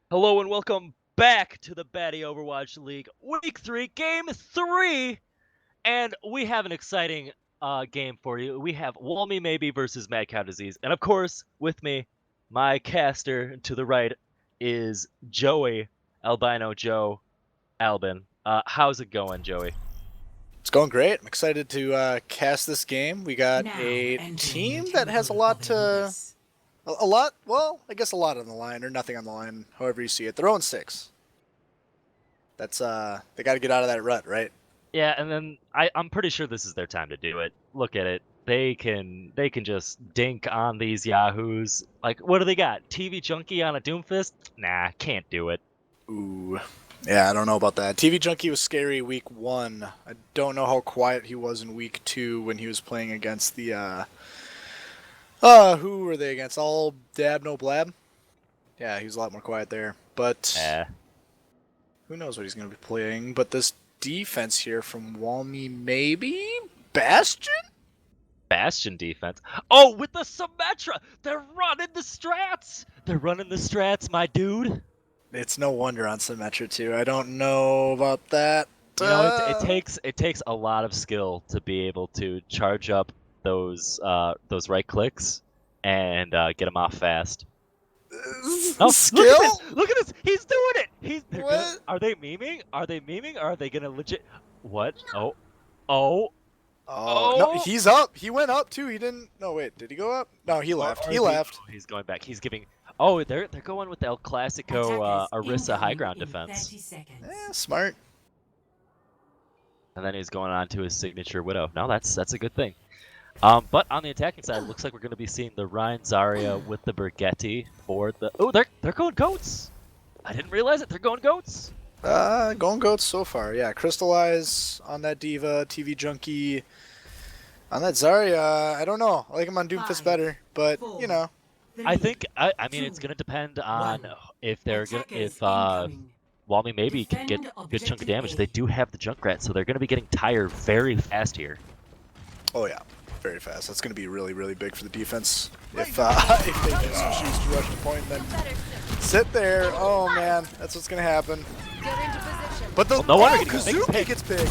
Hello and welcome back to the Batty Overwatch League Week 3, Game 3! And we have an exciting game for you. We have Walmy Maybe versus Mad Cow Disease. And of course, with me, my caster to the right is Joey, Albino Joe Albin. How's it going, Joey? It's going great. I'm excited to cast this game. We got a team that has a lot, well, I guess a lot on the line, or nothing on the line, however you see it. They're 0-6. That's, they got to get out of that rut, right? Yeah, and then I'm pretty sure this is their time to do it. Look at it. They can just dink on these yahoos. Like, what do they got? TV Junkie on a Doomfist? Nah, can't do it. Ooh. Yeah, I don't know about that. TV Junkie was scary week 1. I don't know how quiet he was in week 2 when he was playing against the, who were they against? All Dab, No Blab? Yeah, he was a lot more quiet there. But who knows what he's going to be playing. But this defense here from Walmy, maybe? Bastion? Bastion defense. Oh, with the Symmetra! They're running the strats! They're running the strats, my dude! It's no wonder on Symmetra too. I don't know about that. You know, it takes a lot of skill to be able to charge up those right clicks and get them off fast. Oh, Skill? Look at this! He's doing it! What? Are they memeing? Are they memeing? Or are they gonna legit? What? Oh! No, he's up. He went up too. He didn't. No, wait. Did he go up? No, he left. He left. He's going back. He's giving. Oh, they're going with the El Clasico Orisa high ground defense. Yeah, smart. And then he's going on to his signature Widow. No, that's a good thing. But on the attacking side, it looks like we're going to be seeing the Ryan Zarya with the Brigetti for the. Oh, they're going goats. I didn't realize it. They're going goats. Going goats so far. Yeah, Crystallize on that Diva, TV Junkie. On that Zarya, I don't know. I like him on Doomfist better, but you know. I think I mean it's gonna depend on if they're gonna Walmy maybe can get a good chunk of damage. They do have the Junkrat, so they're gonna be getting tired very fast here. Oh yeah, very fast. That's gonna be really, really big for the defense if they just choose to rush the point and then sit there. Oh man, that's what's gonna happen. But the no wonder Kazuki gets big.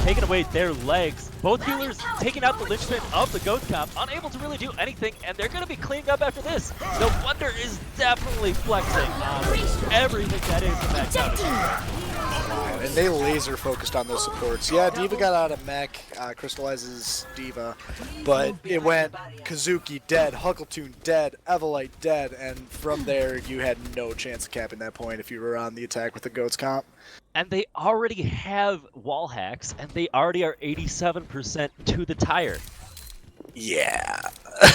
Taking away their legs. Both healers taking out the linchpin of the Goat Comp, unable to really do anything, and they're going to be cleaning up after this. The Wonder is definitely flexing on everything that is in that counter. And they laser focused on those supports. Yeah, Diva got out of mech, Crystallizes Diva, but it went Kazuki dead, Huckletune dead, Evelite dead, and from there you had no chance of capping that point if you were on the attack with the Goats comp. And they already have wall hacks, and they already are 87% to the tire. Yeah.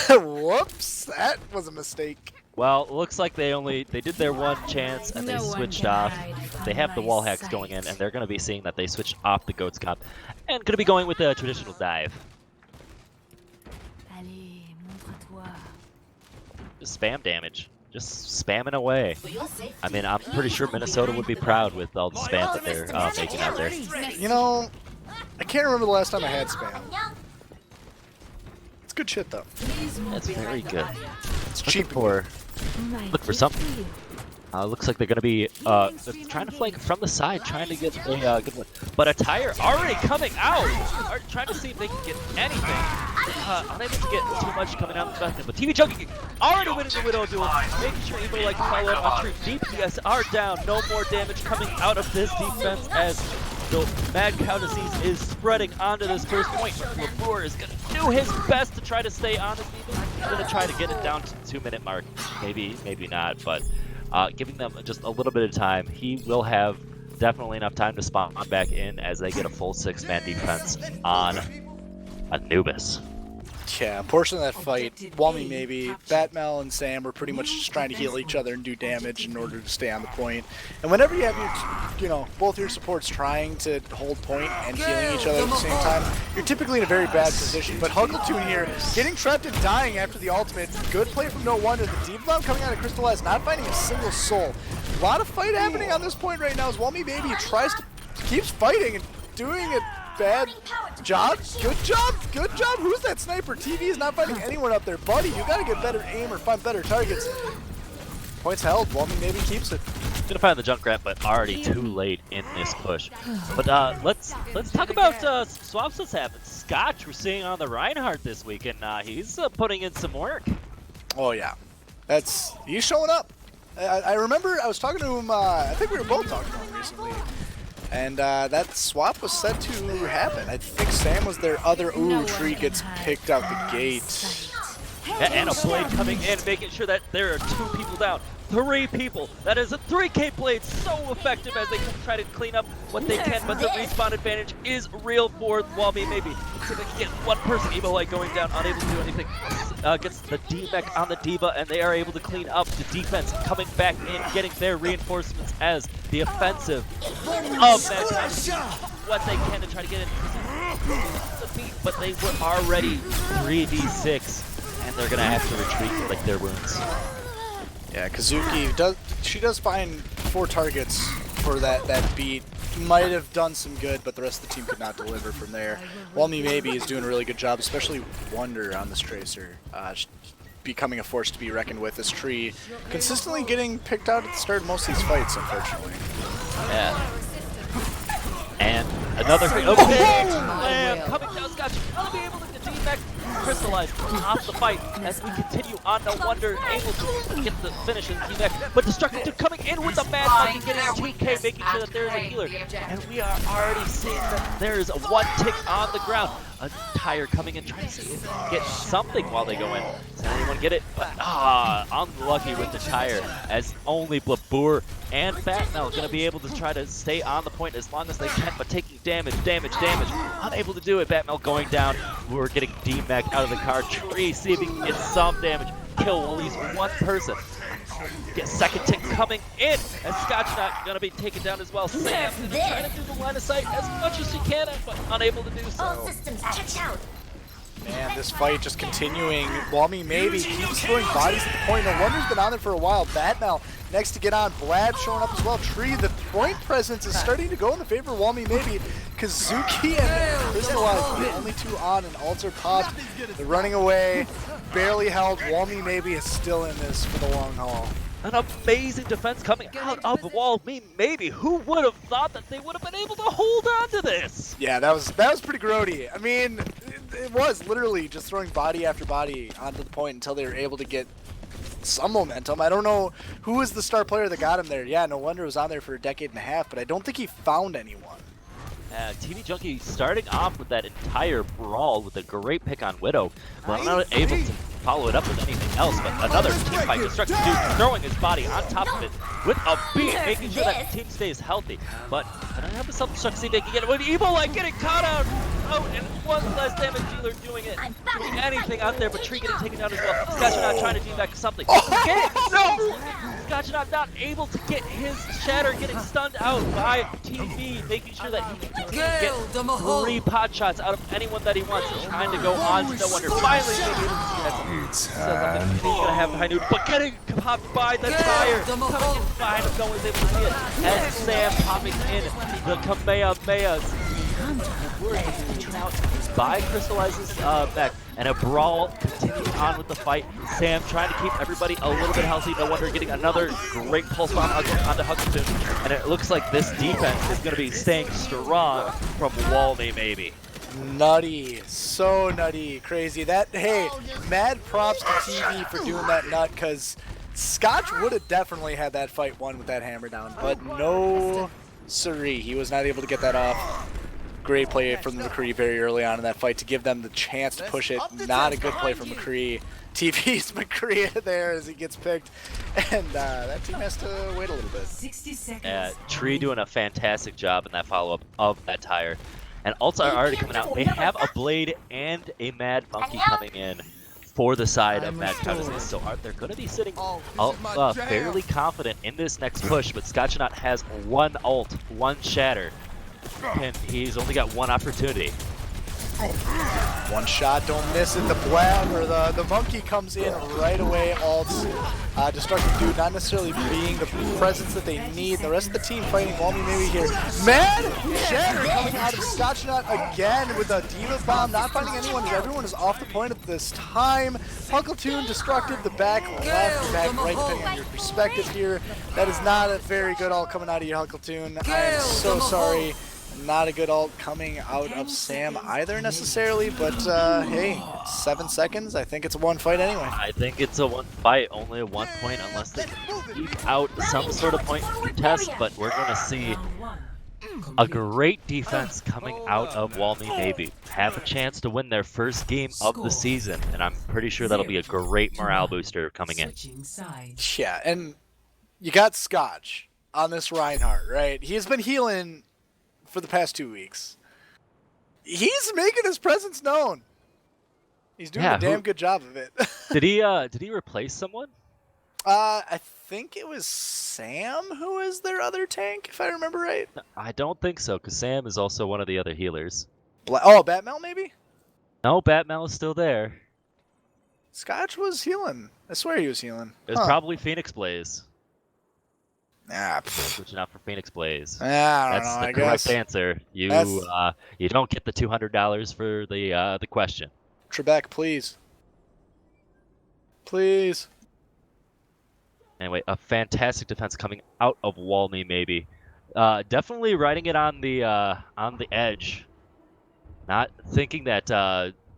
Whoops, that was a mistake. Well, it looks like they did their one chance and they switched off. They have the wall hacks going in, and they're going to be seeing that they switched off the Goats comp and going to be going with a traditional dive. Just spam damage. Just spamming away. I mean, I'm pretty sure Minnesota would be proud with all the spam that they're making out there. You know, I can't remember the last time I had spam. It's good shit, though. That's very good. It's cheap. Look for something. Looks like they're going to be trying to flank from the side, trying to get a good one. But a tire already coming out. Are trying to see if they can get anything. Unable to get too much coming out. But TV Junkie already winning the Widow duel. Making sure Evo like to follow up on true. DPS are down. No more damage coming out of this defense as the Mad Cow Disease is spreading onto this first point. LaFleur is going to do his best to try to stay on this defense. He's going to try to get it down to the 2-minute mark. Maybe not, but giving them just a little bit of time. He will have definitely enough time to spawn back in as they get a full 6-man defense on Anubis. Yeah, a portion of that fight, Walmy maybe, Batmel and Sam were pretty much just trying to heal each other and do damage in order to stay on the point. And whenever you have your, both your supports trying to hold point and healing each other at the same time, you're typically in a very bad position. But Huckletune here, getting trapped and dying after the ultimate, good play from No Wonder. The Deep Bomb coming out of Crystallize, not finding a single soul. A lot of fight happening on this point right now as Walmy maybe keeps fighting and doing it. Bad job, good job, good job. Who's that sniper? TV is not finding anyone up there. Buddy, you gotta get better aim or find better targets. Points held, Walmy maybe keeps it. Gonna find the Junkrat, but already too late in this push. But let's talk about some swaps that's happened. Scotch we're seeing on the Reinhardt this week, and he's putting in some work. Oh yeah, he's showing up. I remember I was talking to him. I think we were both talking to him recently, and that swap was set to happen. I think Sam was their other. Ooh, Tree gets picked out the gate. Yeah, and a Blade coming in, making sure that there are 2 people down. 3 people. That is a 3K Blade, so effective as they try to clean up what they can, but the respawn advantage is real for Walmy maybe. So they can get 1 person, Evo Light going down, unable to do anything. Gets the D-Mech on the D.Va, and they are able to clean up the defense, coming back in, getting their reinforcements as the offensive of Mankind. What they can to try to get in the beat, but they were already 3v6. And they're gonna have to retreat and lick their wounds. Yeah, Kazuki does find 4 targets for that beat. Might have done some good, but the rest of the team could not deliver from there. Walmy maybe is doing a really good job, especially Wonder on this Tracer. Becoming a force to be reckoned with. This Tree consistently getting picked out at the start of most of these fights, unfortunately. Yeah. And another thing. Okay, coming down, Scotch. I'll be able to D-Mech crystallize off the fight as we continue on. No Wonder able to get the finish in D-Mech, but Destructive coming in with the Mad Monkey, getting a TK, making sure that there is a healer. And we are already seeing that there is a 1 tick on the ground. A Tire coming in, trying to see if they can get something while they go in. Does anyone get it? But unlucky with the Tire, as only Blabour and Batmel going to be able to try to stay on the point as long as they can, but taking damage. Unable to do it. Batmel going down. We're getting D-Mech out of the car. Tree see if he can get some damage. Kill at least 1 person. Get second tick coming in, and Scotch not gonna be taken down as well. Sam trying to do the line of sight as much as she can, but unable to do so. All systems checked out. Man, this fight just continuing. Walmy maybe keeps throwing bodies at the point. No Wonder's been on there for a while. Batmel next to get on. Blad showing up as well. Tree, the point presence is starting to go in the favor of Walmy maybe. Kazuki and Crystallize, the only 2 on, and Alter popped. They're running away. Barely held. Walmy maybe is still in this for the long haul. An amazing defense coming out of the wall. Maybe who would have thought that they would have been able to hold on to this? Yeah, that was pretty grody. I mean, it was literally just throwing body after body onto the point until they were able to get some momentum. I don't know who was the star player that got him there. Yeah, No Wonder was on there for a decade and a half, but I don't think he found anyone. TV Junkie starting off with that entire brawl with a great pick on Widow, but not able to follow it up with anything else. But another team fight. Destructive Dude throwing his body on top of it with a beat, making sure that the team stays healthy. But can I have some Destructive see if they can get it with Evo Light getting caught out? Oh, and 1 less damage dealer doing anything out there, but Tree getting taken down as well. Scotch not trying to D-Back something. Get it! No! Scotch not able to get his Shatter, getting stunned out by TV, making sure that he can get 3 pot shots out of anyone that he wants, trying to go on to No Wonder. Finally, being able to see that. So he's gonna have high noon, but getting popped by the Tire. Coming in fine, if no one's able to see it. As Sam popping in the Kamehamehas. Out by Crystallizes back, and a brawl continuing on with the fight. Sam trying to keep everybody a little bit healthy. No Wonder getting another great pulse bomb onto Huggington, and it looks like this defense is going to be staying strong from Walmy maybe. Nutty, so nutty, crazy. That, hey, mad props to TV for doing that nut, because Scotch would have definitely had that fight won with that hammer down, but no siree, he was not able to get that off. Great play from McCree very early on in that fight to give them the chance to push it. Not a good play from McCree. TV's McCree there as he gets picked, and that team has to wait a little bit. 60 seconds. Tree doing a fantastic job in that follow-up of that Tire. And ults are already coming out. They have a Blade and a Mad Monkey coming in for the side of Mad Cow. So they're going to be sitting fairly confident in this next push, but Scotchonaut has 1 ult, 1 Shatter, and he's only got 1 opportunity. One shot, don't miss it. The blab or the monkey comes in right away. Alts, destructive dude, not necessarily being the presence that they need. The rest of the team fighting Walmy maybe here. Mad Shatter coming out of Scotchnut again with a Diva Bomb, not finding anyone as everyone is off the point at this time. Huckleton destructive, the back left, the back right, depending on your perspective here. That is not a very good ult coming out of you, Huckleton. I am so sorry. Not a good ult coming out of Sam either necessarily, but hey, 7 seconds. I think it's a one fight anyway. I think it's a one fight, only a 1 point unless they keep out some sort of point contest, but we're going to see a great defense coming out of Walmy maybe. Have a chance to win their first game of the season, and I'm pretty sure that'll be a great morale booster coming in. Yeah, and you got Scotch on this Reinhardt, right? He has been healing for the past 2 weeks. He's making his presence known. He's doing a damn good job of it. Did he replace someone? I think it was Sam who is their other tank, if I remember right. I don't think so, because Sam is also one of the other healers. Oh, Batmel maybe? No, Batmel is still there. Scotch was healing. I swear he was healing. It was probably Phoenix Blaze. Nah, Switching out for Phoenix Blaze. I don't know, That's the I correct guess. answer. You you don't get the $200 for the question. Trebek, please. Please. Anyway, a fantastic defense coming out of Walmy maybe. Definitely riding it on the edge. Not thinking that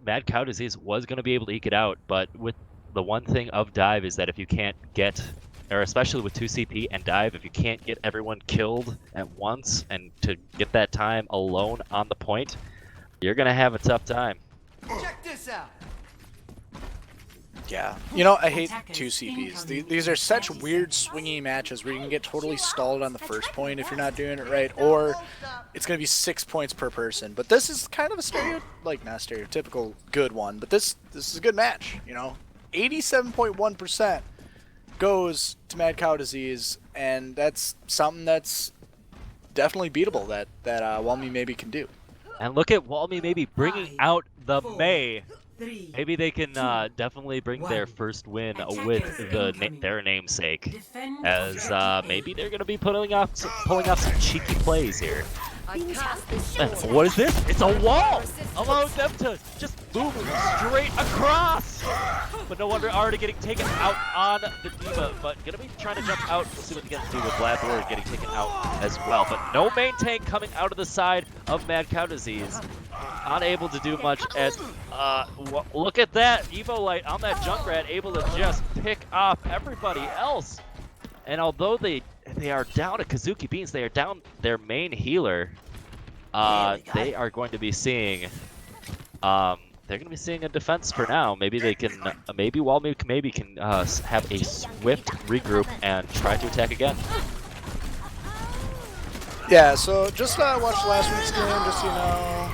Mad Cow Disease was going to be able to eke it out, but with the one thing of dive is that if you can't get, or especially with 2 CP and dive, if you can't get everyone killed at once and to get that time alone on the point, you're going to have a tough time. Check this out. Yeah. You know, I hate 2 CPs. These are such weird swingy matches where you can get totally stalled on the first point if you're not doing it right, or it's going to be 6 points per person. But this is kind of a not stereotypical good one, but this is a good match, you know. 87.1% goes to Mad Cow Disease, and that's something that's definitely beatable that Walmy maybe can do. And look at Walmy maybe bringing out the May. Maybe they can definitely bring their first win with their namesake, as maybe they're going to be pulling off some cheeky plays here. What is this? It's a wall! Allowing them to just move straight across! But no wonder already getting taken out on the Diva, but gonna be trying to jump out. We'll see what they get to do with Blabber getting taken out as well. But no main tank coming out of the side of Mad Cow Disease. Unable to do much as, look at that! Evo Light on that Junkrat, able to just pick off everybody else. And although they are down at Kazuki Beans, they are down their main healer. They are going to be seeing, a defense for now. Maybe they can, maybe Walmy can have a swift regroup and try to attack again. Yeah. So just watch last week's game, just so you know.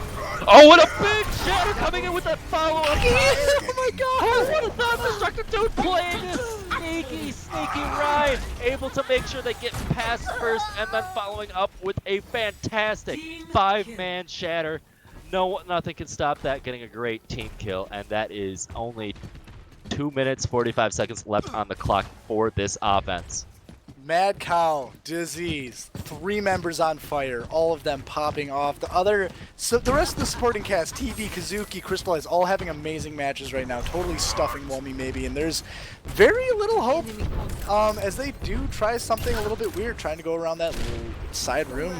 Oh, what a big shatter coming in with that follow-up! Oh my god! What a non-destructive dude playing this sneaky ride! Able to make sure they get past first and then following up with a fantastic 5-man shatter. Nothing can stop that, getting a great team kill, and that is only 2 minutes, 45 seconds left on the clock for this offense. Mad Cow, Disease, 3 members on fire, all of them popping off. The rest of the supporting cast, TV, Kazuki, Crystallize, all having amazing matches right now, totally stuffing Walmy maybe, and there's very little hope as they do try something a little bit weird, trying to go around that little side room,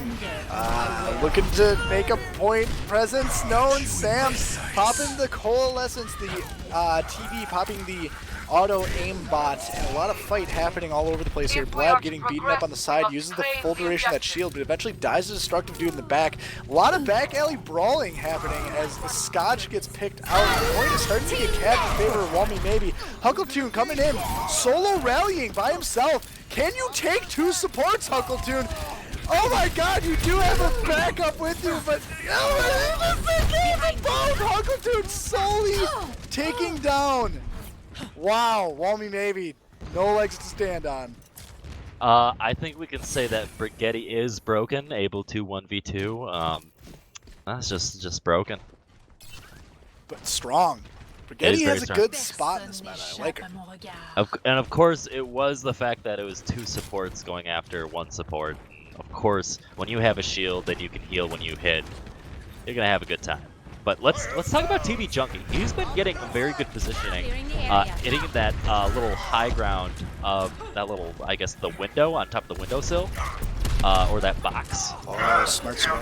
looking to make a point presence known. Sam popping the Coalescence, the TV popping the auto aim bot, and a lot of fight happening all over the place here. Blab getting beaten up on the side, uses the full duration of that shield, but eventually dies a destructive dude in the back. A lot of back alley brawling happening as the Scotch gets picked out. The point is starting to get capped in favor of Walmy maybe. Huckleton coming in, solo rallying by himself. Can you take 2 supports, Huckleton? Oh my god, you do have a backup with you, but both Huckleton solely taking down. Wow, Walmy maybe, no legs to stand on. I think we can say that Brigetti is broken, able to 1v2. That's just broken. but strong. It Spaghetti is very has a strong. good spot in this meta. I like her. And of course, it was the fact that it was 2 supports going after 1 support. Of course, when you have a shield and you can heal when you hit, you're gonna have a good time. But let's talk about TV Junkie. He's been getting very good positioning, hitting that little high ground of that little, I guess, the window on top of the windowsill, or that box. Oh, smart squad.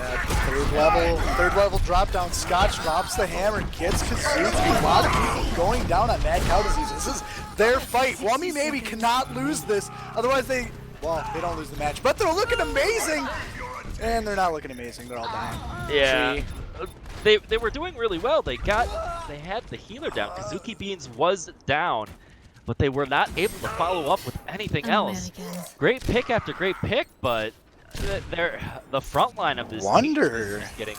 Third level drop down. Scotch drops the hammer, gets Kazuki. A lot of people going down on Mad Cow Disease. This is their fight. Wummy maybe cannot lose this. Otherwise they don't lose the match. But they're looking amazing. And they're not looking amazing. They're all down. Yeah. They were doing really well. They had the healer down. Kazuki Beans was down, but they were not able to follow up with anything else. Great pick after great pick, but the front line of this Wonder team is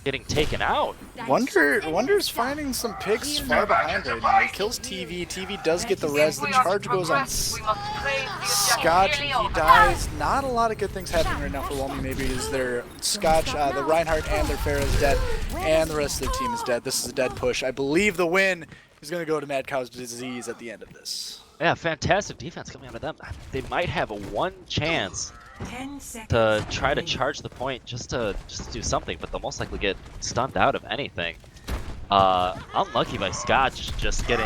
getting taken out. Wonder's finding some picks far behind right now. He kills TV. TV does get the res. The charge goes on Scotch. He dies. Not a lot of good things happening right now for Wummy. Maybe is their Scotch, the Reinhardt, and their Pharah is dead, and the rest of their team is dead. This is a dead push. I believe the win is going to go to Mad Cow's Disease at the end of this. Yeah, fantastic defense coming out of them. They might have one chance to try to charge the point just to do something, but they'll most likely get stunned out of anything. Unlucky by Scotch just getting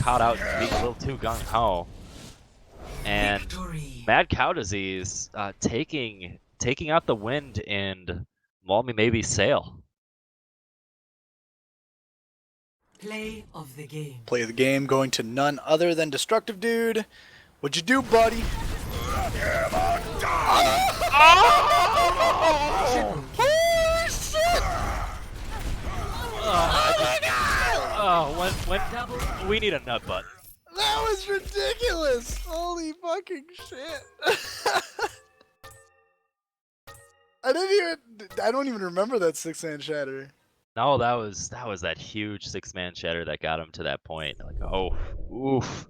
caught out and being a little too gung-ho. And Mad Cow Disease taking out the wind in Wummy Maybe's sail. Play of the game. Play of the game going to none other than Destructive Dude. What'd you do, buddy? When we need a nut butt. That was ridiculous! Holy fucking shit! I don't even remember that 6-man shatter. No, that was that huge 6-man shatter that got him to that point. Like, oh, oof.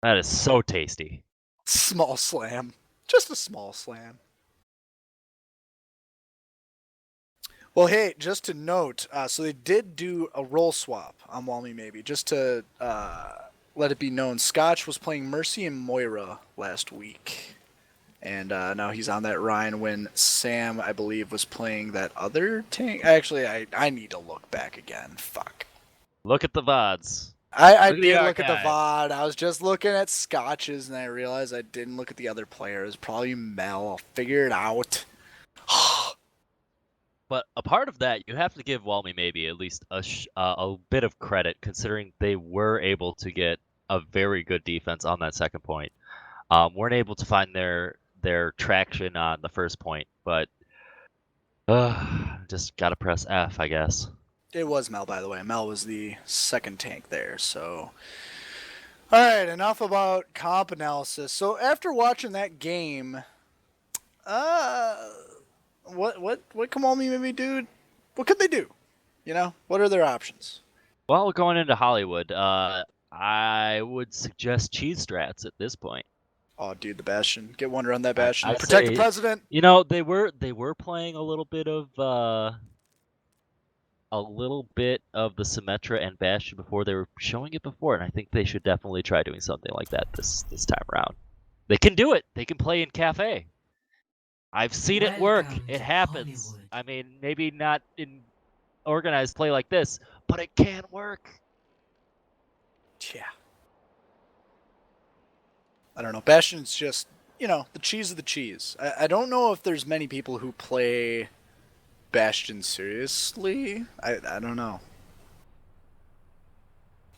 That is so tasty. Small slam. Just a small slam. Well, hey, just to note, so they did do a role swap on Wummy Maybe, just to let it be known. Scotch was playing Mercy and Moira last week. And now he's on that Ryan when Sam, I believe, was playing that other tank. Actually, I need to look back again. Fuck. Look at the VODs. I did look at the VOD. I was just looking at Scotch's, and I realized I didn't look at the other players. Probably Mel. I'll figure it out. But a part of that, you have to give Wummy Maybe at least a bit of credit, considering they were able to get a very good defense on that second point. Weren't able to find their traction on the first point, but just gotta press F, I guess. It was Mel, by the way. Mel was the second tank there, so... Alright, enough about comp analysis. So after watching that game, what can Wummy Maybe do? What could they do? You know, what are their options? Well, going into Hollywood, I would suggest cheese strats at this point. Oh, dude, the Bastion. Get Wonder on that Bastion. I'd Protect say, the President. You know, they were playing a little bit of the Symmetra and Bastion before. They were showing it before, and I think they should definitely try doing something like that this time around. They can do it. They can play in Cafe. I've seen it work. It happens. Hollywood. I mean, maybe not in organized play like this, but it can work. Yeah. I don't know. Bastion's just, you know, the cheese of the cheese. I don't know if there's many people who play Bastion seriously. I don't know.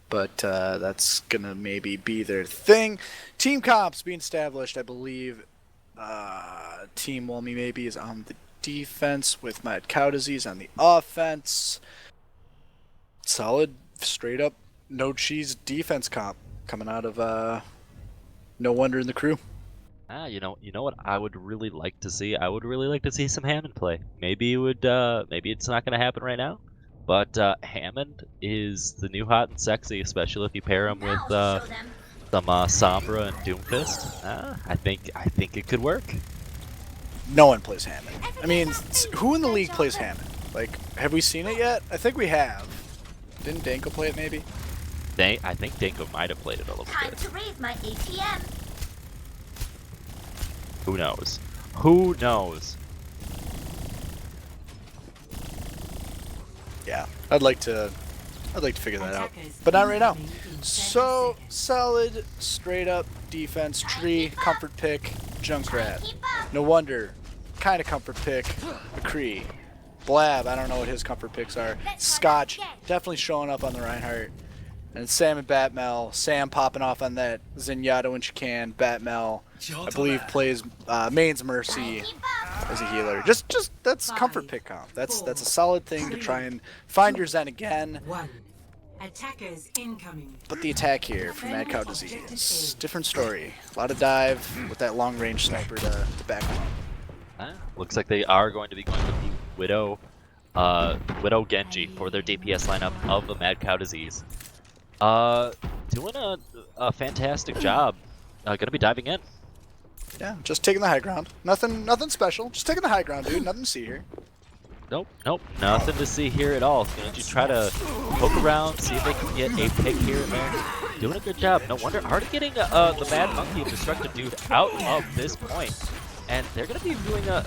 But that's going to maybe be their thing. Team comps being established, I believe. Team Wummy Maybe is on the defense with Mad Cow Disease on the offense. Solid, straight up, no cheese defense comp coming out of No Wonder in the crew. You know what I would really like to see? I would really like to see some Hammond play. Maybe it's not going to happen right now, but Hammond is the new hot and sexy, especially if you pair him with some Sombra and Doomfist. I think it could work. No one plays Hammond. I mean, who in the league plays Hammond? Like, have we seen it yet? I think we have. Didn't Danko play it maybe? I think Danko might have played it a little Time bit. to raise my ATM. Who knows? Who knows? Yeah, I'd like to figure that out, but not right now. So solid, straight up defense, tree, comfort pick, Junkrat. No wonder, kind of comfort pick, McCree. Blab, I don't know what his comfort picks are. Scotch, definitely showing up on the Reinhardt. And Sam and Batmel, Sam popping off on that Zenyatta when she can. Batmel, I believe, plays Main's Mercy as a healer. Just that's comfort pick comp. That's a solid thing to try and find your Zen again. Attackers incoming. But the attack here for Mad Cow Disease, different story. A lot of dive with that long range sniper to back up. Looks like they are going to be going with the Widow Genji for their DPS lineup of the Mad Cow Disease. Doing a fantastic job. Gonna be diving in. Yeah, just taking the high ground. Nothing special. Just taking the high ground, dude. Nothing to see here. Nope, nothing to see here at all. Gonna just try to poke around, see if they can get a pick here and there. Doing a good job. No wonder, already getting the Mad Monkey and Destructive Dude out of this point. And they're gonna be doing a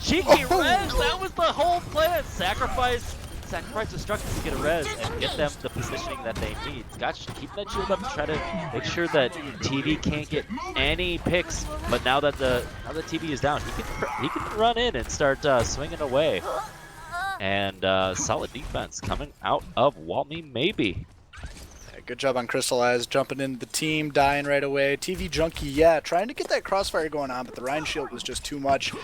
cheeky res. That was the whole plan. Sacrifice Destructive to get a res and get them the positioning that they need. Scotch keeping that shield up to try to make sure that TV can't get any picks. But now that TV is down, he can run in and start swinging away. And solid defense coming out of Walmy maybe. Good job on Crystallize, jumping into the team, dying right away. TV Junkie, yeah, trying to get that crossfire going on, but the Rhine shield was just too much.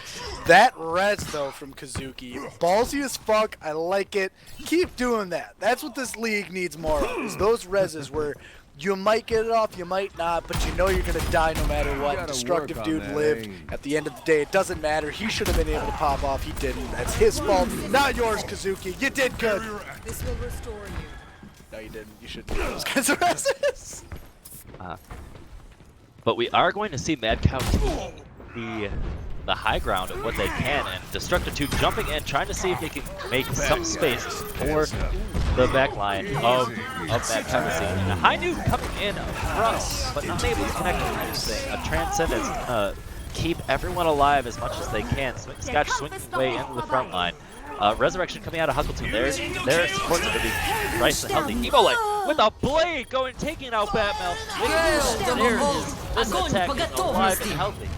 That res, though, from Kazuki, ballsy as fuck. I like it. Keep doing that. That's what this league needs more of, is those reses where you might get it off, you might not, but you know you're going to die no matter what. Destructive Dude lived. At the end of the day, it doesn't matter. He should have been able to pop off. He didn't. That's his fault, not yours, Kazuki. You did good. This will restore you. No, you didn't. You should do those kinds of reses. But we are going to see Mad Cow take the high ground of what they can, and Destructive 2 jumping in, trying to see if they can make some space for the back line of Mad Cow Disease. And a high nuke coming in front, but not able to connect with anything. A Transcendence gonna keep everyone alive as much as they can. Scotch swinging way into the front line. Resurrection coming out of Huckleton. Their supports are going to be nice and healthy. Evolite with a blade taking out Batmel. This attack is alive and healthy.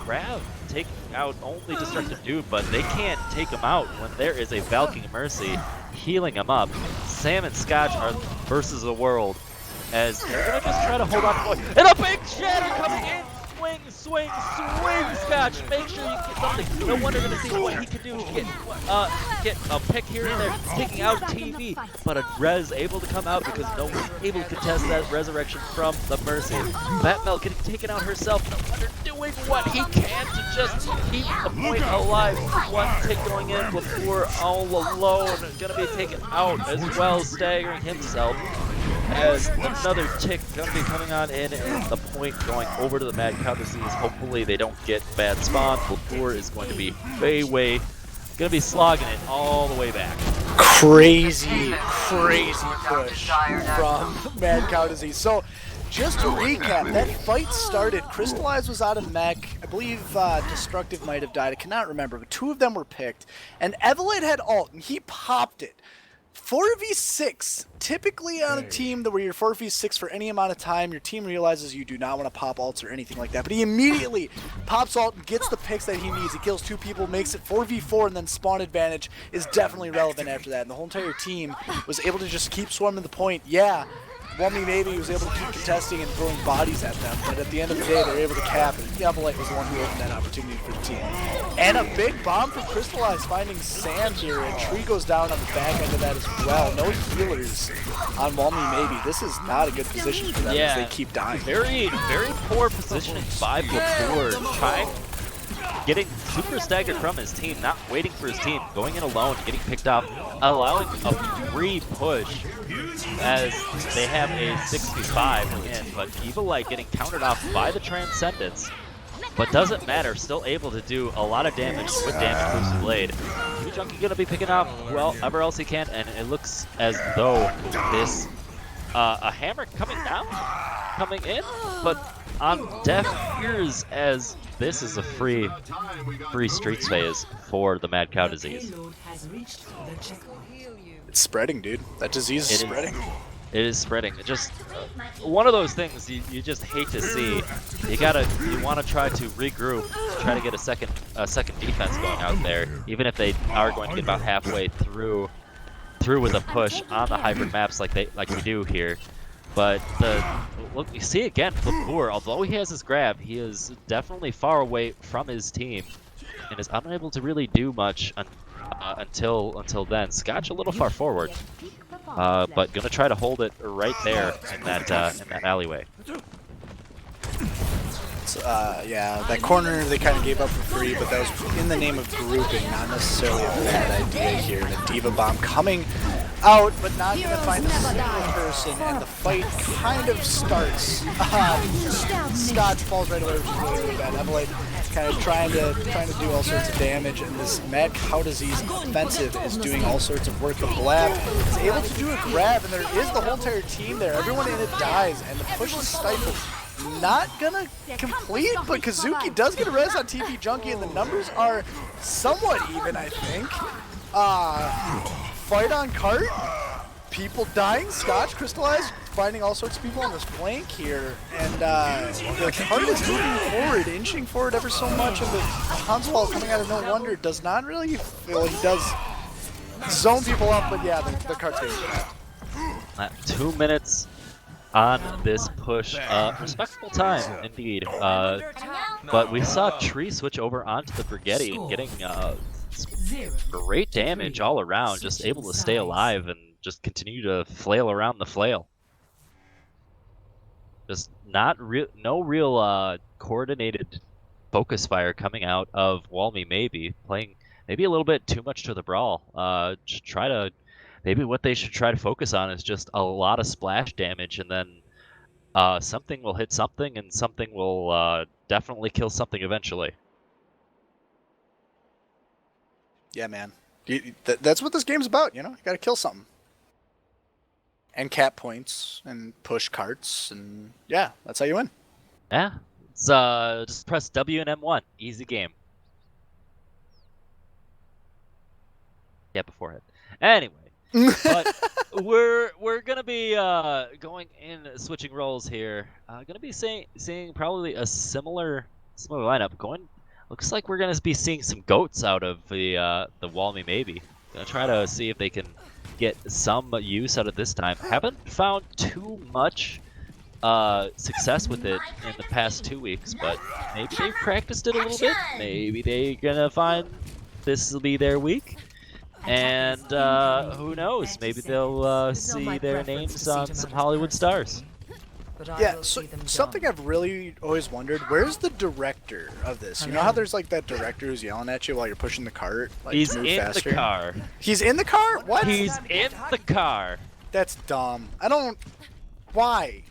Rav taking out only Destructive Dude, but they can't take him out when there is a Valkyrie Mercy healing him up. Sam and Scotch are versus the world as they're going to just try to hold on. And a big shatter coming in. Swing, Scotch. Make sure you get something. No wonder gonna see what he can do to get a pick here and there, taking out TV. But a res able to come out because no one's able to contest that resurrection from the Mercy. Batmel getting taken out herself. No wonder doing what he can to just keep the point alive. One tick going in before all alone. Gonna be taken out as well, staggering himself. As another tick gonna be coming on in, and the point going over to the Mad Cow Disease. Hopefully they don't get bad spawn. Before is going to be way gonna be slogging it all the way back. Crazy push from Mad Cow Disease. So just to recap, that fight started. Crystallize was out of mech. I believe Destructive might have died. I cannot remember, but two of them were picked. And Evelyn had ult, and he popped it. 4v6, typically on a team where you're 4v6 for any amount of time, your team realizes you do not want to pop ults or anything like that, but he immediately pops ult and gets the picks that he needs. He kills two people, makes it 4v4, and then spawn advantage is definitely relevant after that. And the whole entire team was able to just keep swarming the point. Yeah, Wummy maybe was able to keep contesting and throwing bodies at them, but at the end of the day, they were able to cap, and Evolite was the one who opened that opportunity for the team. And a big bomb from Crystallize finding Sam here, and Tree goes down on the back end of that as well. No healers on Wummy maybe. This is not a good position for them as they keep dying. Very poor positioning by Before. Getting super staggered from his team, not waiting for his team, going in alone, getting picked off, allowing a free push as they have a 6v5 in, but Evilite getting countered off by the Transcendence. but doesn't matter. Still able to do a lot of damage with damage boosted blade. TV Junkie gonna be picking up whoever else he can, and it looks as though this a hammer coming down, coming in, but on deaf ears, as this is a free streets phase for the mad cow disease. Payload has reached the checkpoint. It's spreading, dude. That disease is spreading. It is spreading. It just one of those things you just hate to see. You want to try to regroup, try to get a second defense going out there, even if they are going to get about halfway through with a push on the hybrid maps like we do here. But look, you see again, Fleur, although he has his grab, he is definitely far away from his team and is unable to really do much until then. Scotch a little far forward, but gonna try to hold it right there in that alleyway. Yeah, that corner they kind of gave up for free, but that was in the name of grouping, not necessarily a bad idea here. And a Diva Bomb coming out, but not going to find a single person, and the fight kind of starts. Scotch falls right away, which is really, really bad. Evelyn kind of trying to do all sorts of damage, and this Mad Cow Disease offensive is doing all sorts of work. The Blab is able to do a grab, and there is the whole entire team there. Everyone in it dies, and the push is stifled. Not gonna complete, but Kazuki does get a res on TV Junkie, and the numbers are somewhat even, I think. Fight on cart, people dying, Scotch crystallized, finding all sorts of people on this flank here, and the cart is moving forward, inching forward ever so much, and the Hanswell coming out of no wonder does not really feel, he does zone people up, but yeah, the cart's getting 2 minutes on this push, respectable time indeed. But we saw Tree switch over onto the Brigetti and getting great damage all around, just able to stay alive and just continue to flail around the flail. Just no real coordinated focus fire coming out of Walmy. Maybe playing maybe a little bit too much to the brawl. Maybe what they should try to focus on is just a lot of splash damage, and then something will hit something, and something will definitely kill something eventually. Yeah, man. That's what this game's about, you know? You gotta kill something. And cap points, and push carts, and yeah, that's how you win. Yeah. It's, just press WMM1. Easy game. Yeah, beforehand. Anyway. But we're gonna be going in switching roles here. Gonna be seeing probably a similar lineup. Looks like we're gonna be seeing some goats out of the Walmy maybe. Gonna try to see if they can get some use out of this time. Haven't found too much success with it in the past 2 weeks, but maybe they've practiced it a little bit. Maybe they're gonna find this will be their week. And who knows? Maybe they'll see their names on some Hollywood stars. Yeah, so something I've really always wondered, where's the director of this? You know how there's like that director who's yelling at you while you're pushing the cart? Like, He's to move in faster? the car. He's in the car? What? He's in the car. That's dumb. I don't... Why?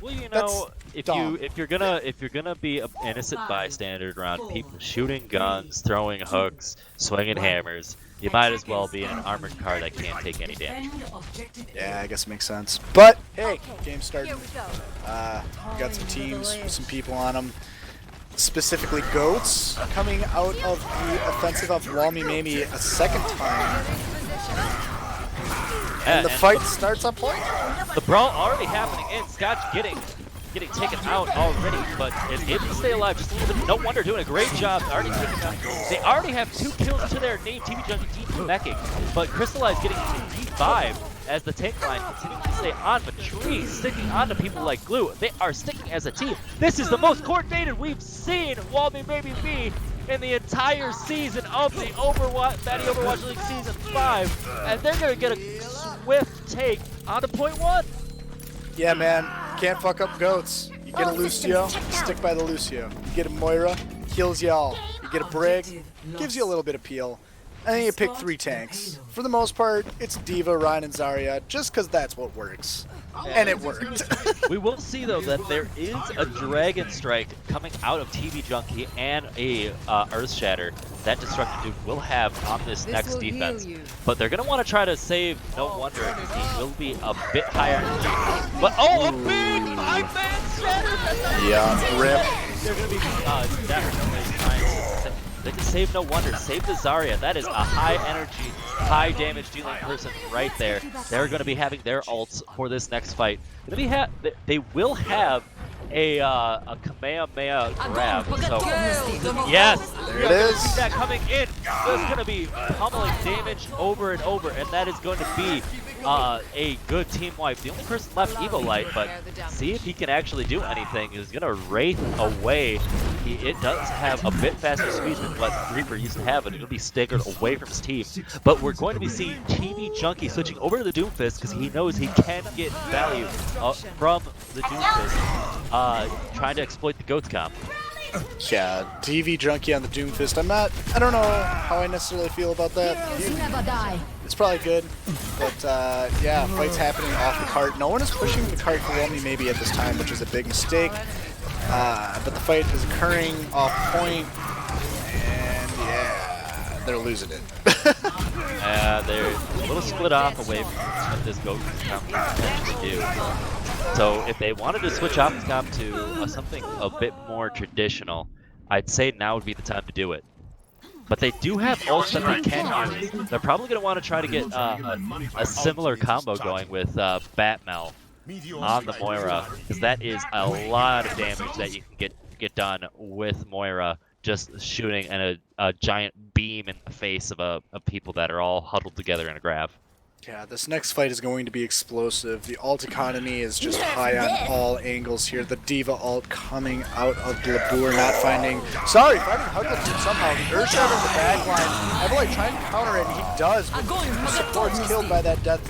Well, you know, dumb. if you're gonna be an innocent bystander around people shooting guns, throwing hooks, swinging hammers, you might as well be in an armored car that can't take any damage. Yeah, I guess it makes sense. But hey, game starting. We got some teams, some people on them. Specifically, goats coming out of the offensive of Walmy Mamie a second time. And the fight starts on point. The brawl already happening in. Scotch getting taken out already, but is able to stay alive just a little bit. No wonder doing a great job. They already have 2 kills to their name. TV Junkie deep meching, but Crystallize getting to D5 as the tank line continues to stay on. But Tree sticking on to people like glue. They are sticking as a team. This is the most coordinated we've seen Walmy maybe be in the entire season of the Batty Overwatch League Season 5, and they're gonna get a swift take onto point 1. Yeah, man, can't fuck up goats. You get a Lucio, stick by the Lucio. You get a Moira, kills y'all. You get a Brig, gives you a little bit of peel. And then you pick 3 tanks. For the most part, it's Diva, Ryan, and Zarya, just because that's what works. And it worked. We will see though that there is a Dragon Strike coming out of TV Junkie and a Earth Shatter that Destructive Dude will have on this next defense. But they're gonna want to try to save No Wonder because he will be a bit higher energy. But oh, a big 5-man shatter! Yeah, rip. They're gonna be definitely trying to. They can save No Wonder, save the Zarya. That is a high energy, high damage dealing person right there. They're going to be having their ults for this next fight. They will have a Kamehameha grab. So yes, there it is. See that coming in. There's going to be pummeling damage over and over, and that is going to be a good team wipe. The only person left, Evolite, but see if he can actually do anything. He's going to Wraith away. It does have a bit faster speed than what Reaper used to have, and it'll be staggered away from his team. But we're going to be seeing TV Junkie switching over to the Doomfist because he knows he can get value from the Doomfist, trying to exploit the Goats comp. Yeah, TV Junkie on the Doomfist. I don't know how I necessarily feel about that. It's probably good, but yeah, fight's happening off the cart. No one is pushing the cart for Whelmy maybe at this time, which is a big mistake. But the fight is occurring off point, and yeah, they're losing it. They're a little split off away from what this Goat comp can actually do. So if they wanted to switch off the comp to something a bit more traditional, I'd say now would be the time to do it. But they do have ults that they can use. They're probably going to want to try to get a similar combo going with Batmel on the Moira, because that is a lot of damage that you can get done with Moira just shooting a giant beam in the face of people that are all huddled together in a grab. Yeah, this next fight is going to be explosive. The ult economy is just high on all angles here. The Diva ult coming out of Labur, not finding Huggleton somehow. The Earth Shatter in the back line. Evolite trying to counter it, and he does, but support's killed by that Death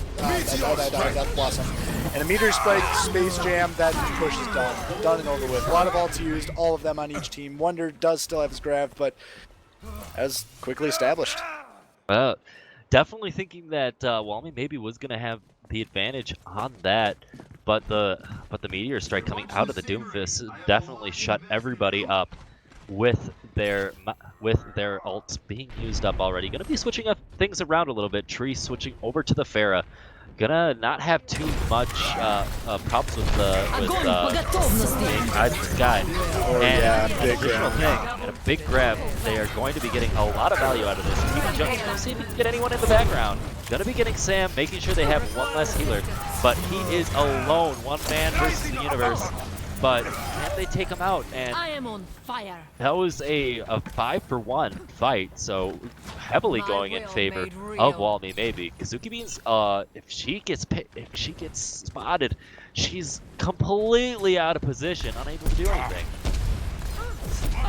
Blossom. And a Meteor Spike, Space Jam, that push is done. Done and over with. A lot of ults used, all of them on each team. Wonder does still have his grab, but as quickly established. Definitely thinking that Whelmy maybe was going to have the advantage on that, but the Meteor Strike coming out of the Doomfist definitely shut everybody up with their ults being used up already. Going to be switching up things around a little bit. Tree switching over to the Pharah. Gonna not have too much problems with Eyes of the Sky. And big grab. And a big grab. They are going to be getting a lot of value out of this. TV Junkie, let's see if he can get anyone in the background. Gonna be getting Sam, making sure they have one less healer. But he is alone, one man versus the universe. But can they take him out? And I am on fire. that was a 5-for-1 fight, so heavily going in favor of Whelmy maybe. Kazuki Beans, if she gets spotted, she's completely out of position, unable to do anything.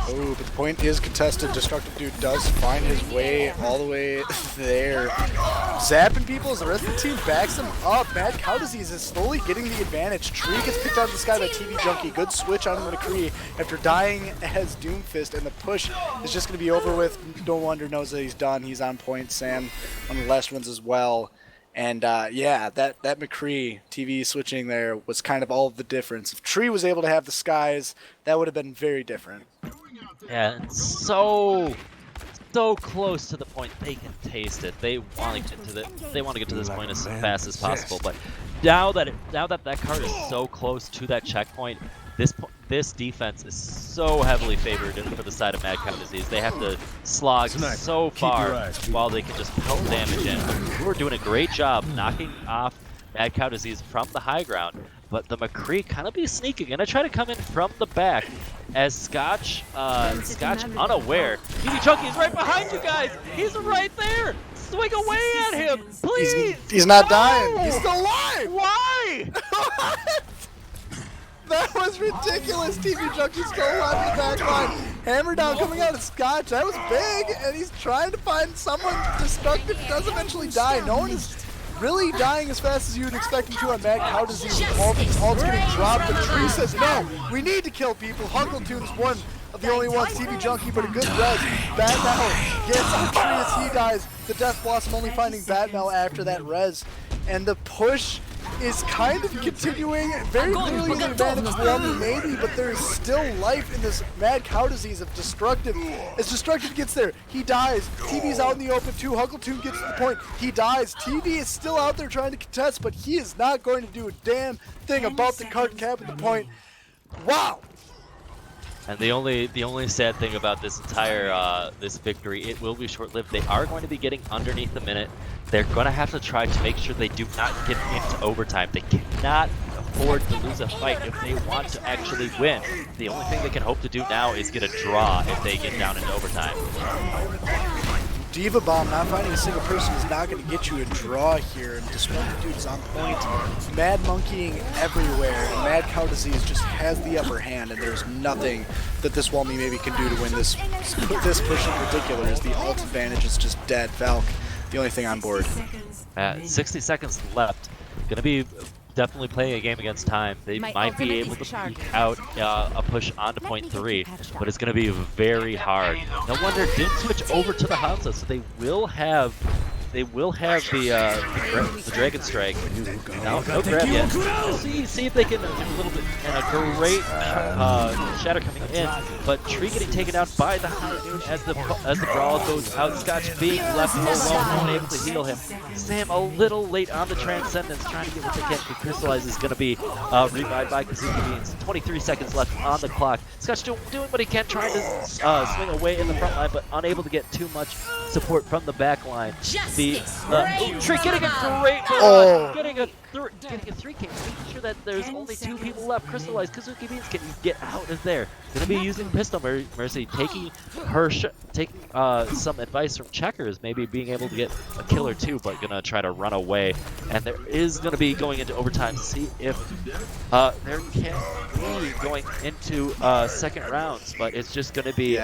Oh, but the point is contested. Destructive Dude does find his way all the way there. Zapping people as the rest of the team backs him up. Mad Cow Disease is slowly getting the advantage. Tree gets picked out of the sky by TV Junkie. Good switch on McCree after dying as Doomfist, and the push is just going to be over with. No Wonder knows that he's done. He's on point. Sam on the last ones as well. And yeah, that McCree TV switching there was kind of all of the difference. If Tree was able to have the skies, that would have been very different. Yeah, and so close to the point they can taste it. They want to get to this point as fast as possible. But now that that card is so close to that checkpoint, this defense is so heavily favored for the side of Mad Cow Disease. They have to slog so far while they can just pelt damage in. We're doing a great job knocking off Mad Cow Disease from the high ground, but the McCree kind of be sneaking, gonna try to come in from the back as Scotch unaware. TV Junkie is right behind you guys. He's right there. Swing away at him, please. He's not dying. He's still alive. Why? That was ridiculous. TV Junkie still alive in the back line. Hammer down coming out of Scotch. That was big, and he's trying to find someone destructive. Does eventually die. No one is really dying as fast as you would expect him to on Mad Cow Disease. All these ults getting dropped, but Tree says no. We need to kill people. Huggleton's one of the only ones. TV Junkie, but a good res. Batmel gets on Tree as he dies. The Death Blossom only finding Batmel after that res. And the push is kind of continuing. Very clearly the advantage of Walmy maybe, but there's still life in this mad cow disease of Destructive. As Destructive gets there, he dies. TV's out in the open too. Huckleton gets to the point. He dies. TV is still out there trying to contest, but he is not going to do a damn thing about the card cap at the point. Wow. And the only sad thing about this entire this victory, it will be short-lived. They are going to be getting underneath the minute. They're going to have to try to make sure they do not get into overtime. They cannot afford to lose a fight if they want to actually win. The only thing they can hope to do now is get a draw if they get down into overtime. Diva Bomb not finding a single person is not going to get you a draw here, and Destructive Dude is on point. Mad monkeying everywhere, and Mad Cow Disease just has the upper hand, and there's nothing that this Walmy maybe can do to win this push in particular, as the ult advantage is just dead. Valk, the only thing on board. 60 seconds left. Gonna be definitely playing a game against time. They might be able to peek out a push onto point 3, but it's going to be very hard. No wonder didn't switch over to the Hanzo, so they will have the Dragon Strike. No grab yet. See if they can do a little bit, and a great Shatter coming in, but Tree getting taken out by the High Noon as the brawl goes out. Scotch being left alone, unable to heal him. Sam a little late on the Transcendence, trying to get what they can. The Crystallize is going to be revived by Kazuki Beans. 23 seconds left on the clock. Scotch doing what he can, trying to swing away in the front line, but unable to get too much support from the back line. Tree getting a great getting a 3K, making sure that there's only 2 people left. Crystallize, Kazuki Beans, can you get out of there? Gonna be using Pistol Mercy, taking some advice from Checkers, maybe being able to get a kill or 2, but gonna try to run away. And there is gonna be going into overtime to see if there can be going into second rounds, but it's just gonna be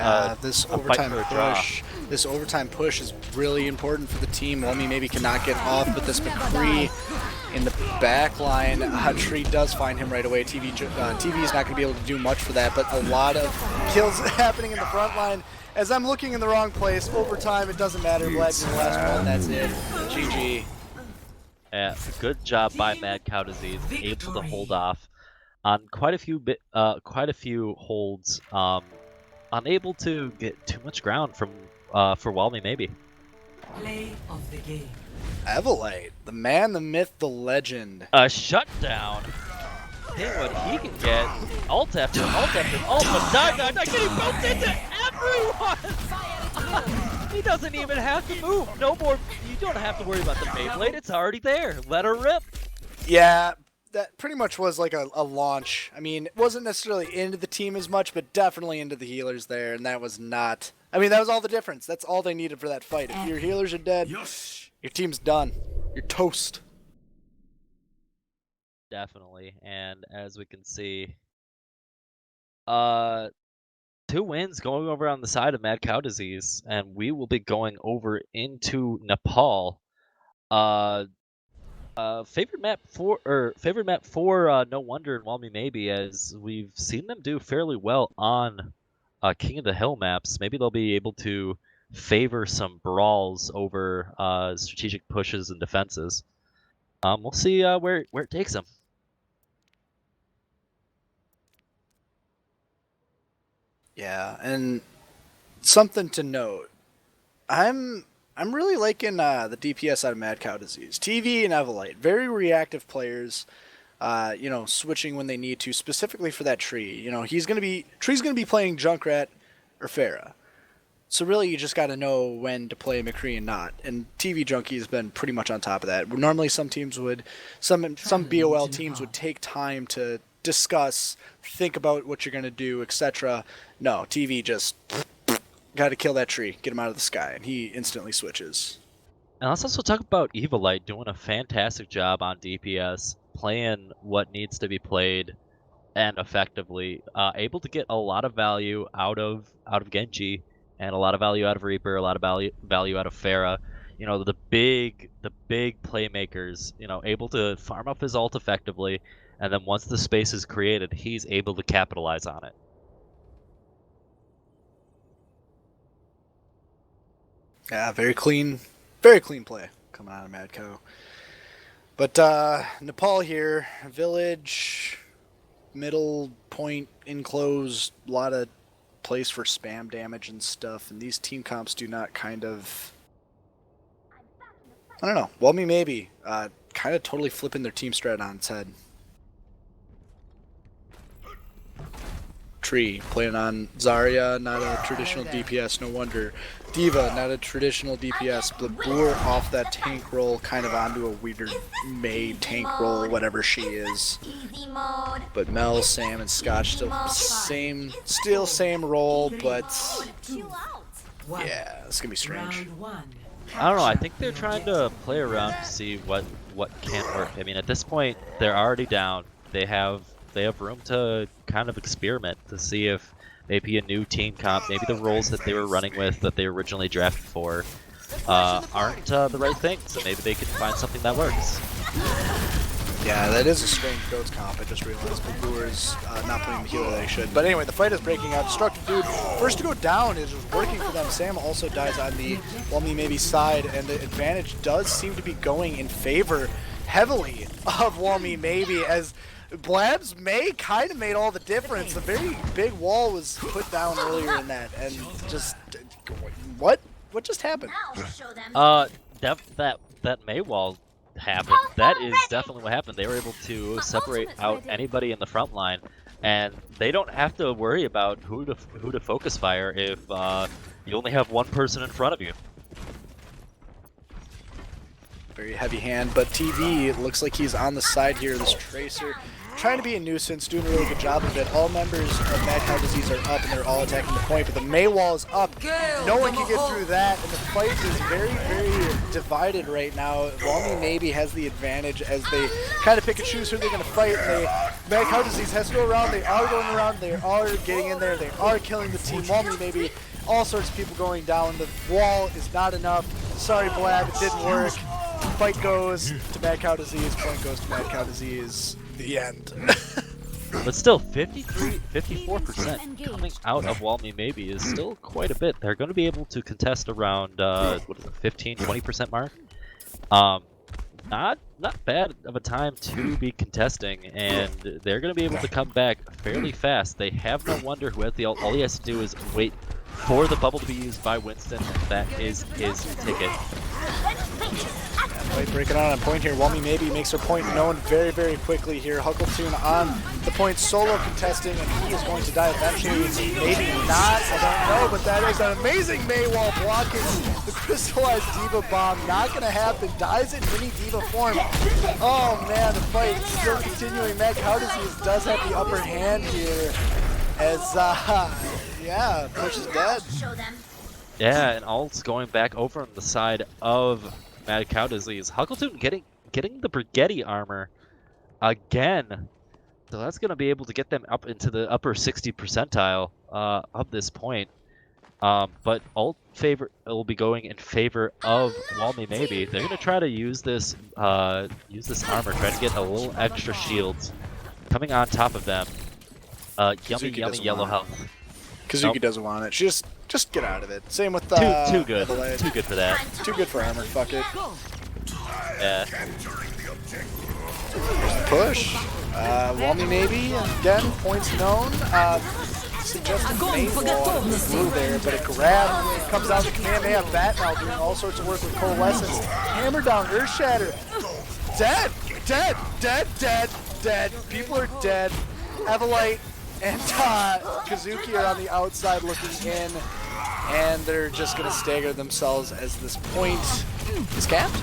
this overtime push. This overtime push is really important for the team. Walmy maybe cannot get off, but this McCree in the back line, Tree does find him right away. TV is not going to be able to do much for that, but a lot of kills happening in the front line. As I'm looking in the wrong place, overtime, it doesn't matter. Vlad's the last one, that's it. GG. Yeah, good job by Mad Cow Disease, able to hold off on quite a few holds. Unable to get too much ground from for Walmy maybe. Play of the game. Evolite, the man, the myth, the legend. A shutdown. See what he can get. Ult after ult after ult, but die, getting bumped into everyone! He doesn't even have to move. No more, you don't have to worry about the Beyblade, it's already there. Let her rip. Yeah, that pretty much was like a launch. I mean, it wasn't necessarily into the team as much, but definitely into the healers there, and that was not... I mean, that was all the difference. That's all they needed for that fight. If your healers are dead, your team's done. You're toast. Definitely, and as we can see, 2 wins going over on the side of Mad Cow Disease, and we will be going over into Nepal. Favorite map for No Wonder and Walmy maybe, as we've seen them do fairly well on King of the Hill maps. Maybe they'll be able to favor some brawls over strategic pushes and defenses. We'll see where it takes them. Yeah, and something to note. I'm really liking the DPS out of Mad Cow Disease. TV and Evolite, very reactive players. Switching when they need to, specifically for that Tree. Tree's gonna be playing Junkrat or Pharah. So really, you just got to know when to play McCree and not. And TV Junkie has been pretty much on top of that. Normally, some BOL teams would take time to discuss, think about what you're gonna do, etc. No, TV just got to kill that Tree, get him out of the sky, and he instantly switches. And let's also talk about Evilite doing a fantastic job on DPS, playing what needs to be played, and effectively able to get a lot of value out of Genji, and a lot of value out of Reaper, a lot of value out of Pharah. The big playmakers. Able to farm up his ult effectively, and then once the space is created, he's able to capitalize on it. Yeah, very clean play coming out of Mad Cow. But Nepal here, village, middle point, enclosed, a lot of place for spam damage and stuff, and these team comps do not kind of, I don't know, well, me maybe, kind of totally flipping their team strat on its head. Tree, playing on Zarya, not a traditional DPS, no wonder. D.Va, not a traditional DPS, but Boor off that tank roll, kind of onto a weird Mei tank roll, whatever she is. Easy mode. But Mel, Sam, and Scotch still same role, but Chill out. yeah, it's gonna be strange. Round one. I don't know. I think they're trying to play around to see what can work. I mean, at this point, they're already down. They have room to kind of experiment to see if maybe a new team comp, maybe the roles that they were running with that they originally drafted for aren't the right things, so maybe they can find something that works. Yeah, that is a strange goats comp. I just realized Boor is not playing the healer that he should. But anyway, the fight is breaking out. Destructive Dude, first to go down, is working for them. Sam also dies on the Wummy maybe side, and the advantage does seem to be going in favor heavily of Wummy maybe, as Blab's May kind of made all the difference. A very big wall was put down earlier in that, and just what just happened? I'll show them. That May wall happened. That is definitely what happened. They were able to separate out anybody in the front line, and they don't have to worry about who to focus fire if you only have one person in front of you. Very heavy hand, but TV looks like he's on the side here. This Tracer trying to be a nuisance, doing a really good job of it. All members of Mad Cow Disease are up, and they're all attacking the point, but the May wall is up. No one can get through that, and the fight is very, very divided right now. Walmy maybe has the advantage as they kind of pick and choose who they're going to fight. Mad Cow Disease has to go around. They are going around. They are getting in there. They are killing the team. Walmy maybe, all sorts of people going down. The wall is not enough. Sorry, Blab, it didn't work. Fight goes to Mad Cow Disease. Point goes to Mad Cow Disease. The end. But still, 54% coming out of Walmy maybe is still quite a bit. They're going to be able to contest around, what is it, 15-20% mark. Not bad of a time to be contesting, and they're going to be able to come back fairly fast. They have no wonder who has the ult. All he has to do is wait for the bubble to be used by Winston, and that is his ticket. Fight breaking on point here. Walmy maybe makes her point known very, very quickly here. Huckleton on the point, solo contesting, and he is going to die eventually. Maybe not, I don't know, but that is an amazing Maywall blocking the crystallized D.Va bomb. Not going to happen. Dies in mini D.Va form. Oh man, the fight is still continuing. Mad Cow Disease does have the upper hand here as, yeah, Push is dead. Show them. Yeah, and ult's going back over on the side of Mad Cow Disease. Huckleton getting the Brigetti armor again. So that's going to be able to get them up into the upper 60 percentile of this point. But ult will be going in favor of Walmy maybe. They're going to try to use this armor, try to get a little extra shields coming on top of them. Yummy yellow health. Kazuki doesn't want it. She just get out of it. Same with too good. Adelaide. Too good for that. Too good for armor. Fuck it. Yeah. There's the push. Walmy maybe again. Points known. Suggested main wall blue there, but a grab comes out to command. They have Bat now doing all sorts of work with Coalescence. Hammer down, Earth Shatter. Dead. People are dead. Evelite and Kazuki are on the outside looking in, and they're just going to stagger themselves as this point is capped.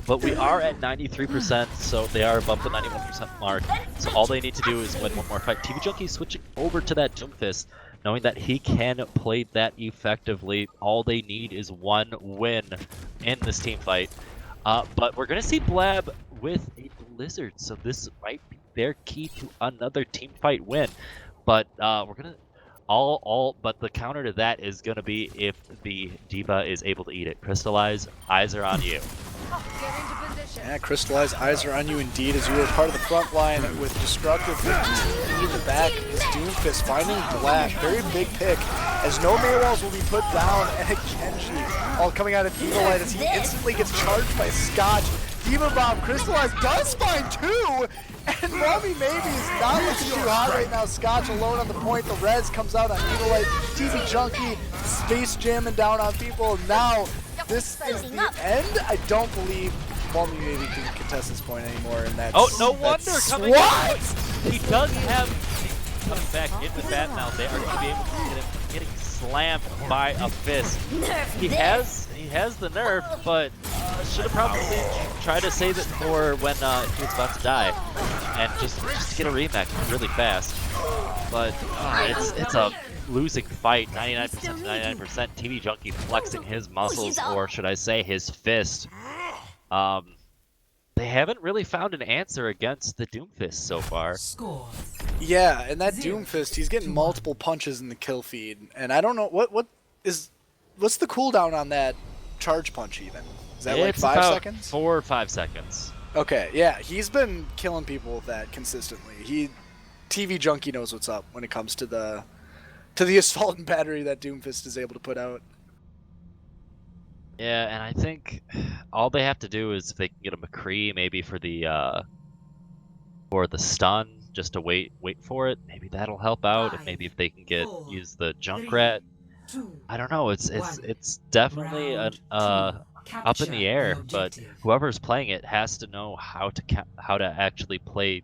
But we are at 93%, so they are above the 91% mark. So all they need to do is win one more fight. TV Junkie switching over to that Doomfist, knowing that he can play that effectively. All they need is one win in this team fight. But we're going to see Blab with a Blizzard, so this might be their key to another team fight win. But we're gonna but the counter to that is gonna be if the D.Va is able to eat it. Crystallize, eyes are on you. Yeah, Crystallized eyes are on you indeed, as you are part of the front line with Destructive in the back. His Doomfist finding Black. Very big pick, as no Maywalls will be put down, and a Genji all coming out of Evilite as he instantly gets charged by Scotch. Diva Bomb crystallized, does find 2, and Mommy Maybe is not looking too hot right now. Scotch alone on the point. The res comes out on Evilite. TV Junkie space jamming down on people. Now this is the end. I don't believe Mommy Maybe can contest this point anymore, and that's no wonder coming. What? He does have coming back into Bat now. They are going to be able to get him getting slammed by a fist. He has the nerf, but should have probably tried to save it for when he was about to die, and just get a rematch really fast. But it's a losing fight, 99% to 99%. TV Junkie flexing his muscles, or should I say his fist. They haven't really found an answer against the Doomfist so far. Score. Yeah, and that Doomfist, he's getting multiple punches in the kill feed, and I don't know what's the cooldown on that charge punch even? Is that like 5 seconds? 4 or 5 seconds. Okay, yeah, he's been killing people with that consistently. TV Junkie knows what's up when it comes to the assault and battery that Doomfist is able to put out. Yeah, and I think all they have to do is if they can get a McCree maybe for the stun, just to wait for it. Maybe that'll help out, and maybe if they can use the Junkrat. I don't know. It's definitely up in the air, but whoever's playing it has to know how to actually play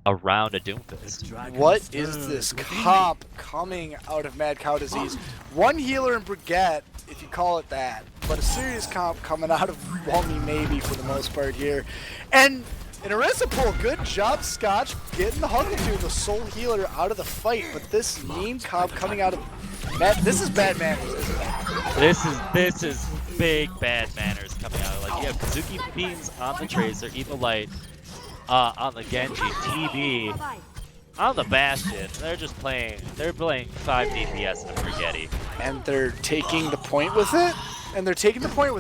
around a Doomfist. What is this comp coming out of Mad Cow Disease? One healer in Brigette, if you call it that, but a serious comp coming out of Walmy Maybe for the most part here. And an Arisa pull, good job Scotch getting the Huckleberry, the sole healer, out of the fight, but this meme comp coming out of this is bad manners, isn't it? This is big bad manners coming out. Like you have Kazuki Beans on the Tracer, Evil Light on the Genji, TV on the Bastion. They're playing 5 DPS in a Brigetti. And they're taking the point with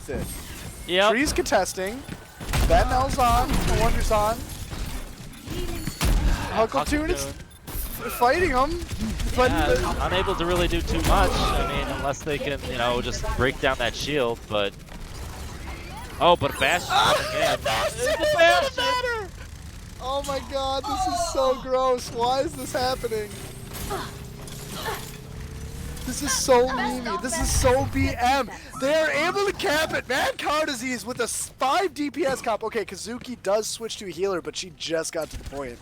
it? Yep. Tree's contesting. Batnell's on. No Wonder's on. Huckletune is fighting him. But unable to really do too much. I mean, unless they can, just break down that shield. But but Bastion again. Bastion! Oh my god, this is so gross. Why is this happening? This is so memey. This is so BM. They are able to cap it. Mad Cow Disease with a 5 DPS comp. Okay, Kazuki does switch to a healer, but she just got to the point.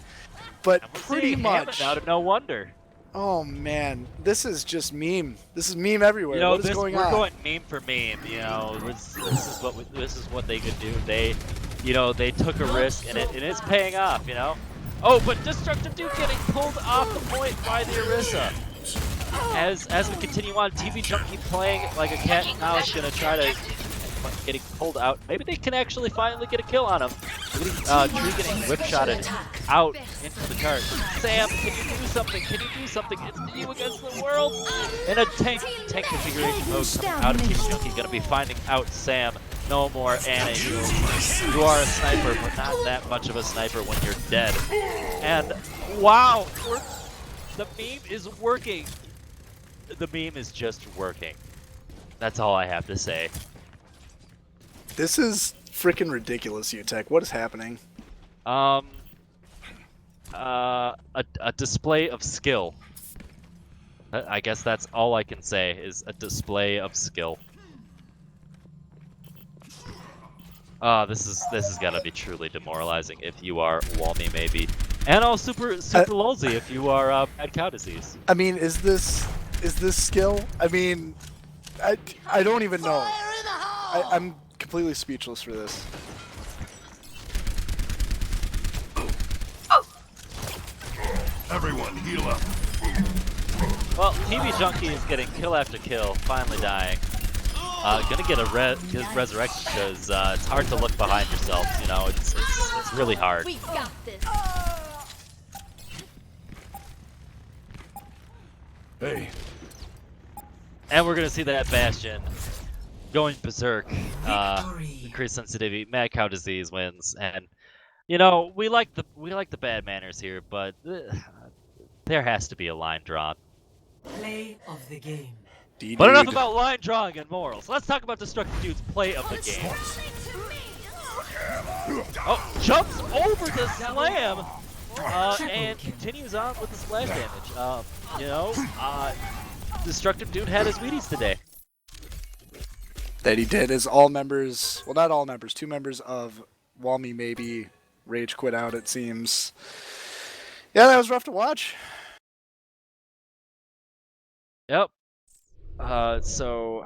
But pretty much. Out of no wonder. Oh man, this is just meme. This is meme everywhere. What is going on? We're going meme for meme. This is what they could do. They took a risk and it's paying off. Oh, but Destructive Duke getting pulled off the point by the Arisa. As we continue on, TV Junkie playing like a cat and mouse, gonna try to getting pulled out. Maybe they can actually finally get a kill on him. Tree getting whip-shotted out into the cart. Sam, can you do something? It's you against the world. In a tank configuration mode out of TV Junkie, gonna be finding out Sam. No more Anna. You are a sniper, but not that much of a sniper when you're dead. And wow, the meme is working. The meme is just working. That's all I have to say. This is freaking ridiculous, UTech. What is happening? A display of skill. I guess that's all I can say is a display of skill. This is gotta be truly demoralizing if you are Walmy Maybe, and all super lolzy if you are Mad Cow Disease. I mean, is this skill? I mean, I don't even know. I'm completely speechless for this. Everyone, heal up. Well, TV Junkie is getting kill after kill, finally dying. Gonna get a resurrection because it's hard to look behind yourself. It's really hard. We got this. Hey. And we're gonna see that Bastion going berserk. Increased sensitivity. Mad Cow Disease wins, and we like the bad manners here, but there has to be a line drawn. Play of the game. But enough about line drawing and morals. Let's talk about Destructive Dude's play of the game. Oh, jumps over the slam and continues on with the splash damage. You know, Destructive Dude had his Wheaties today. That he did, as all members, well, not all members, 2 members of Walmy maybe rage quit out, it seems. Yeah, that was rough to watch. Yep. So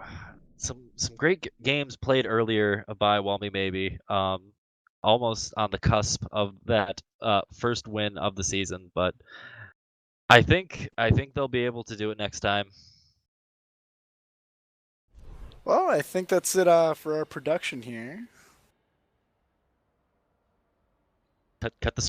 some great games played earlier by Walmy maybe. Almost on the cusp of that first win of the season, but I think they'll be able to do it next time. Well, I think that's it for our production here. Cut the